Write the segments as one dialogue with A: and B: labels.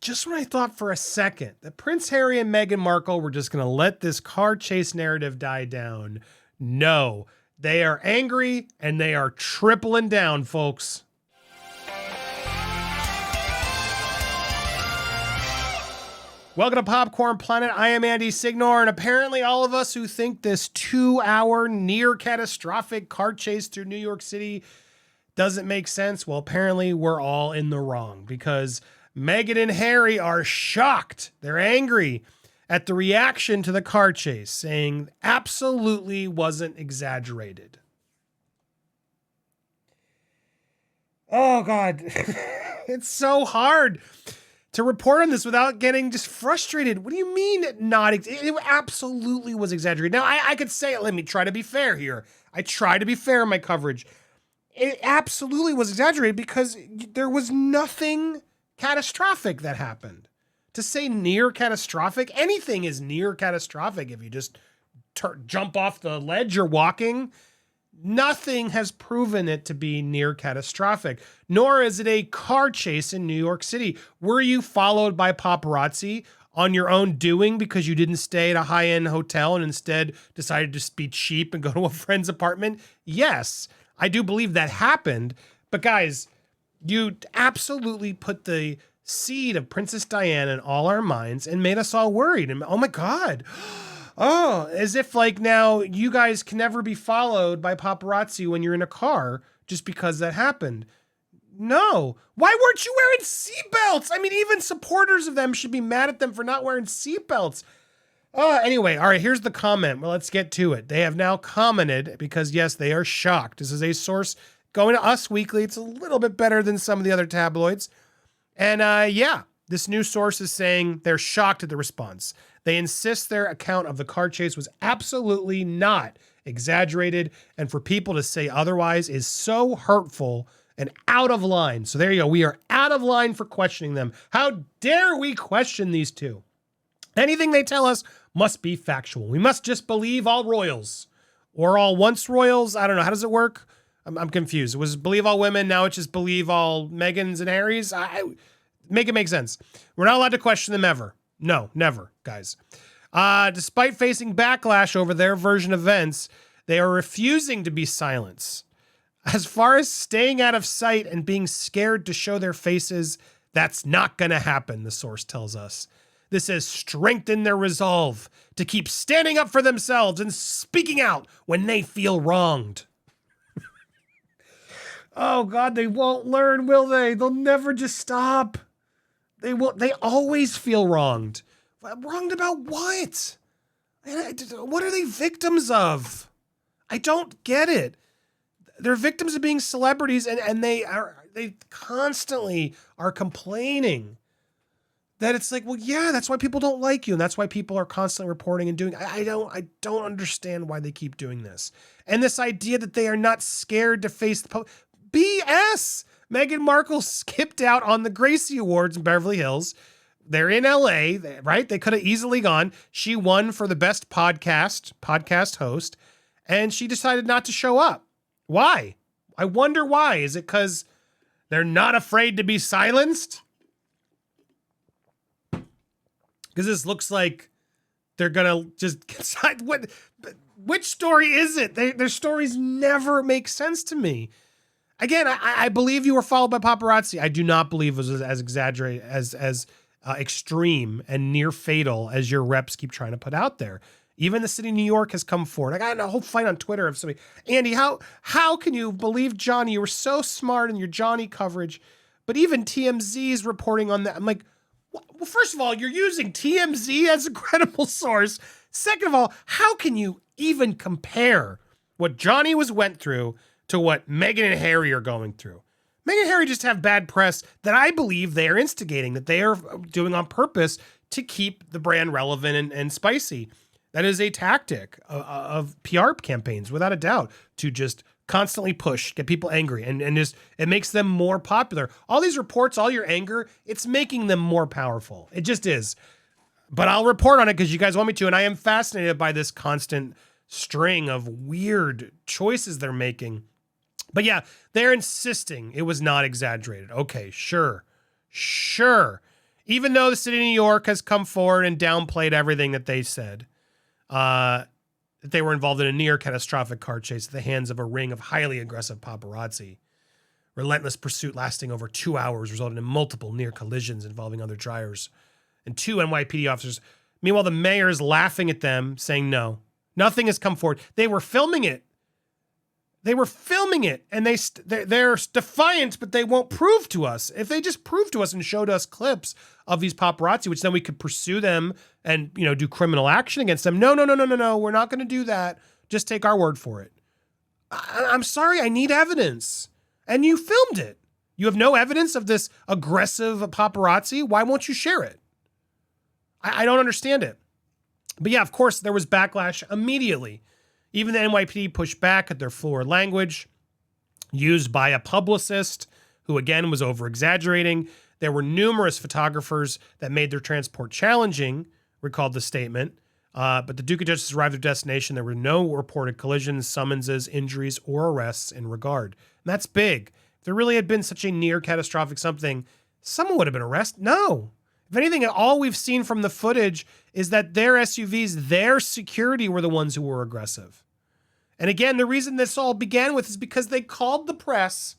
A: just when I thought for a second that Prince Harry and Meghan Markle were just going to let this car chase narrative die down, no, they are angry and they are tripling down, folks. Welcome to Popcorn Planet. I am Andy Signore, and apparently all of us who think this 2-hour near catastrophic car chase through New York City doesn't make sense, well, apparently we're all in the wrong, because Meghan and Harry are shocked. They're angry at the reaction to the car chase, saying absolutely wasn't exaggerated. Oh, God. It's so hard to report on this without getting just frustrated. What do you mean not? It absolutely was exaggerated. Now, I could say, let me try to be fair here. I try to be fair in my coverage. It absolutely was exaggerated because there was nothing catastrophic that happened. To say near catastrophic, anything is near catastrophic if you just jump off the ledge you're walking. Nothing has proven it to be near catastrophic, nor is it a car chase in New York City. Were you followed by paparazzi on your own doing because you didn't stay at a high-end hotel and instead decided to be cheap and go to a friend's apartment? Yes, I do believe that happened. But guys, you absolutely put the seed of Princess Diana in all our minds and made us all worried. And oh my God. Oh, as if like now you guys can never be followed by paparazzi when you're in a car just because that happened. No. Why weren't you wearing seatbelts? I mean, even supporters of them should be mad at them for not wearing seatbelts. Anyway, all right, here's the comment. Well, let's get to it. They have now commented because, yes, they are shocked. This is a source going to Us Weekly. It's a little bit better than some of the other tabloids. And yeah, this new source is saying they're shocked at the response. They insist their account of the car chase was absolutely not exaggerated, and for people to say otherwise is so hurtful and out of line. So there you go. We are out of line for questioning them. How dare we question these two? Anything they tell us must be factual. We must just believe all royals or all once royals. I don't know. How does it work? I'm confused. It was believe all women. Now it's just believe all Meghans and Harrys. Make it make sense. We're not allowed to question them ever. No, never, guys. Despite facing backlash over their version of events, they are refusing to be silenced. As far as staying out of sight and being scared to show their faces, that's not going to happen, the source tells us. This has strengthened their resolve to keep standing up for themselves and speaking out when they feel wronged. Oh, God, they won't learn, will they? They'll never just stop. They always feel wronged. Wronged about what? What are they victims of? I don't get it. They're victims of being celebrities, and they constantly are complaining that it's like, well, yeah, that's why people don't like you, and that's why people are constantly reporting and doing. I don't understand why they keep doing this. And this idea that they are not scared to face the BS. Meghan Markle skipped out on the Gracie Awards in Beverly Hills. They're in LA, right? They could have easily gone. She won for the best podcast host, and she decided not to show up. Why? I wonder why. Is it because they're not afraid to be silenced? Because this looks like they're going to just decide which story is it? Their stories never make sense to me. Again, I believe you were followed by paparazzi. I do not believe it was as exaggerated, as extreme and near fatal as your reps keep trying to put out there. Even the city of New York has come forward. I got a whole fight on Twitter of somebody, Andy, how can you believe Johnny? You were so smart in your Johnny coverage, but even TMZ is reporting on that. I'm like, well, first of all, you're using TMZ as a credible source. Second of all, how can you even compare what Johnny went through to what Meghan and Harry are going through? Meghan and Harry just have bad press that I believe they are instigating, that they are doing on purpose to keep the brand relevant and spicy. That is a tactic of PR campaigns, without a doubt, to just constantly push, get people angry, and just it makes them more popular. All these reports, all your anger, it's making them more powerful. It just is. But I'll report on it because you guys want me to, and I am fascinated by this constant string of weird choices they're making. But yeah, they're insisting it was not exaggerated. Okay, sure. even though the city of New York has come forward and downplayed everything that they said, that they were involved in a near catastrophic car chase at the hands of a ring of highly aggressive paparazzi. Relentless pursuit lasting over 2 hours resulted in multiple near collisions involving other drivers and 2 NYPD officers. Meanwhile, the mayor is laughing at them, saying no. Nothing has come forward. They were filming it. And they're defiant, but they won't prove to us. If they just proved to us and showed us clips of these paparazzi, which then we could pursue them and, do criminal action against them. No. We're not going to do that. Just take our word for it. I'm sorry. I need evidence. And you filmed it. You have no evidence of this aggressive paparazzi. Why won't you share it? I don't understand it. But yeah, of course, there was backlash immediately. Even the NYPD pushed back at their fluid language used by a publicist who, again, was over-exaggerating. There were numerous photographers that made their transport challenging, recalled the statement. But the Duke of Justice arrived at their destination. There were no reported collisions, summonses, injuries, or arrests in regard. And that's big. If there really had been such a near catastrophic something, someone would have been arrested. No. If anything, all we've seen from the footage is that their SUVs, their security were the ones who were aggressive. And again, the reason this all began with is because they called the press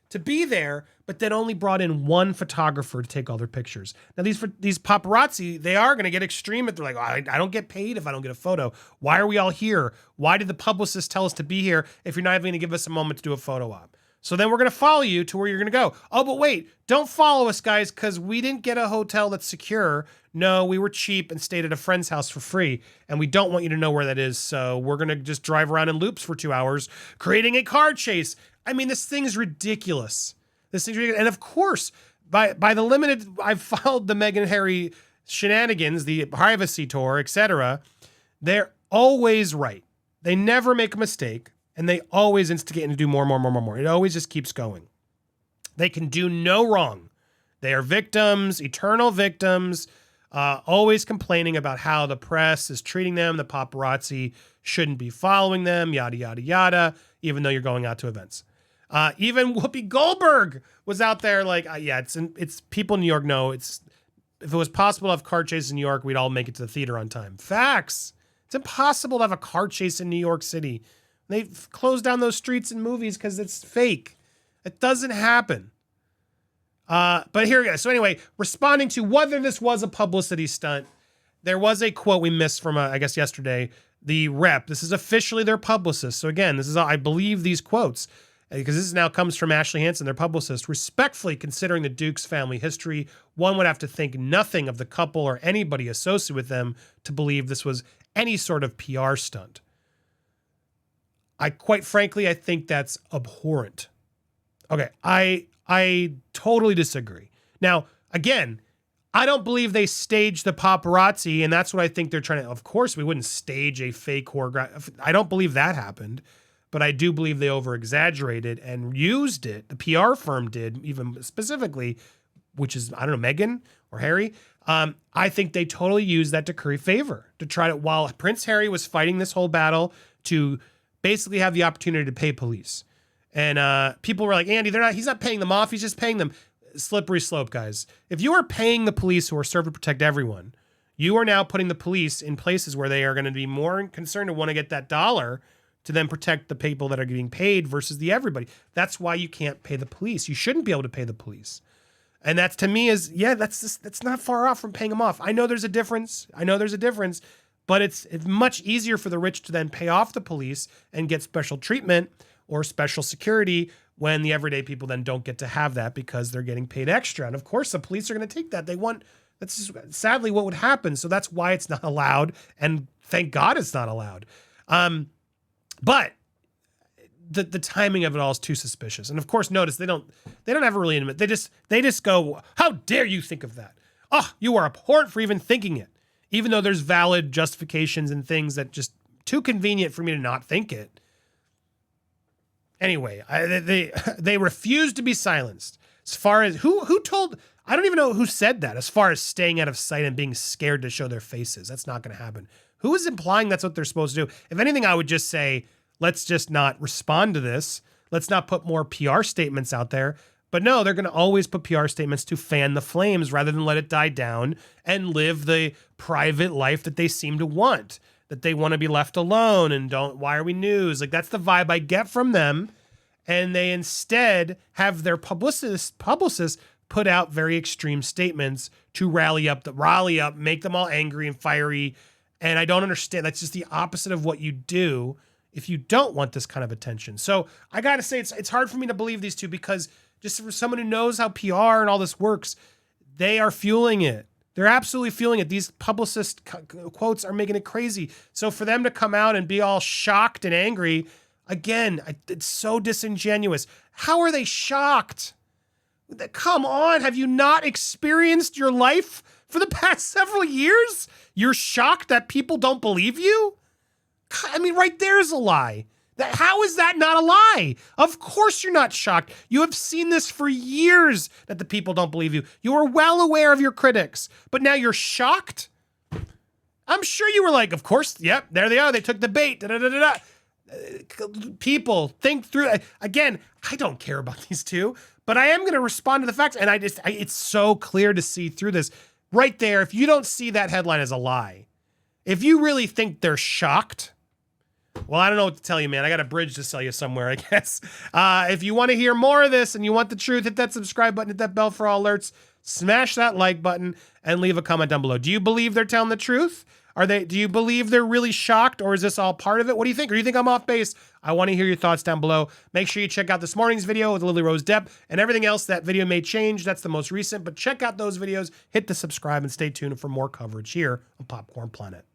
A: to be there, but then only brought in one photographer to take all their pictures. Now, these paparazzi, they are going to get extreme. They're like, I don't get paid if I don't get a photo. Why are we all here? Why did the publicist tell us to be here if you're not even going to give us a moment to do a photo op? So then we're going to follow you to where you're going to go. Oh, but wait, don't follow us, guys, because we didn't get a hotel that's secure. No, we were cheap and stayed at a friend's house for free, and we don't want you to know where that is, so we're going to just drive around in loops for 2 hours, creating a car chase. I mean, this thing's ridiculous. And of course, by the limited, I've followed the Meghan and Harry shenanigans, the privacy tour, etc. They're always right. They never make a mistake. And they always instigate and do more. It always just keeps going. They can do no wrong. They are victims, eternal victims, always complaining about how the press is treating them. The paparazzi shouldn't be following them, yada, yada, yada, even though you're going out to events. Even Whoopi Goldberg was out there like, it's people in New York know if it was possible to have car chases in New York, we'd all make it to the theater on time. Facts. It's impossible to have a car chase in New York City. They close down those streets in movies because it's fake. It doesn't happen. But here we go. So anyway, responding to whether this was a publicity stunt, there was a quote we missed from, I guess, yesterday. The rep, this is officially their publicist. So again, this is, I believe these quotes, because this now comes from Ashley Hansen, their publicist. Respectfully considering the Duke's family history, one would have to think nothing of the couple or anybody associated with them to believe this was any sort of PR stunt. Quite frankly, I think that's abhorrent. Okay, I totally disagree. Now, again, I don't believe they staged the paparazzi, and that's what I think they're trying to. Of course, we wouldn't stage a fake choreograph. I don't believe that happened, but I do believe they over-exaggerated and used it. The PR firm did, even specifically, which is, I don't know, Meghan or Harry. I think they totally used that to curry favor, to try to, while Prince Harry was fighting this whole battle to basically have the opportunity to pay police. And people were like, Andy, he's not paying them off. He's just paying them. Slippery slope, guys. If you are paying the police who are served to protect everyone, you are now putting the police in places where they are going to be more concerned to want to get that dollar to then protect the people that are getting paid versus the everybody. That's why you can't pay the police. You shouldn't be able to pay the police. And that's, to me, that's not far off from paying them off. I know there's a difference. But it's much easier for the rich to then pay off the police and get special treatment or special security when the everyday people then don't get to have that because they're getting paid extra. And of course, the police are going to take that. That's sadly what would happen. So that's why it's not allowed. And thank God it's not allowed. But the timing of it all is too suspicious. And of course, notice they don't ever really admit. They just go, how dare you think of that? Oh, you are abhorrent for even thinking it. Even though there's valid justifications and things that just too convenient for me to not think it. Anyway, they refuse to be silenced. As far as who told, I don't even know who said that. As far as staying out of sight and being scared to show their faces, that's not going to happen. Who is implying that's what they're supposed to do? If anything, I would just say, let's just not respond to this. Let's not put more PR statements out there. But no, they're going to always put PR statements to fan the flames rather than let it die down and live the private life that they seem to want, that they want to be left alone and why are we news? Like, that's the vibe I get from them. And they instead have their publicists put out very extreme statements to rally up, make them all angry and fiery. And I don't understand. That's just the opposite of what you do if you don't want this kind of attention. So I got to say, it's hard for me to believe these two, because just for someone who knows how PR and all this works, they are fueling it. They're absolutely fueling it. These publicist quotes are making it crazy. So for them to come out and be all shocked and angry, again, it's so disingenuous. How are they shocked? Come on, have you not experienced your life for the past several years? You're shocked that people don't believe you? I mean, right there's a lie. How is that not a lie? Of course you're not shocked. You have seen this for years that the people don't believe you. You are well aware of your critics, but now you're shocked? I'm sure you were like, of course, yep, there they are. They took the bait. People, think through it. Again, I don't care about these two, but I am going to respond to the facts. And it's so clear to see through this right there. If you don't see that headline as a lie, if you really think they're shocked, well, I don't know what to tell you, man. I got a bridge to sell you somewhere, I guess. If you want to hear more of this and you want the truth, hit that subscribe button, hit that bell for all alerts, smash that like button, and leave a comment down below. Do you believe they're telling the truth? Do you believe they're really shocked, or is this all part of it? What do you think? Or do you think I'm off base? I want to hear your thoughts down below. Make sure you check out this morning's video with Lily Rose Depp and everything else. That video may change. That's the most recent, but check out those videos, hit the subscribe, and stay tuned for more coverage here on Popcorn Planet.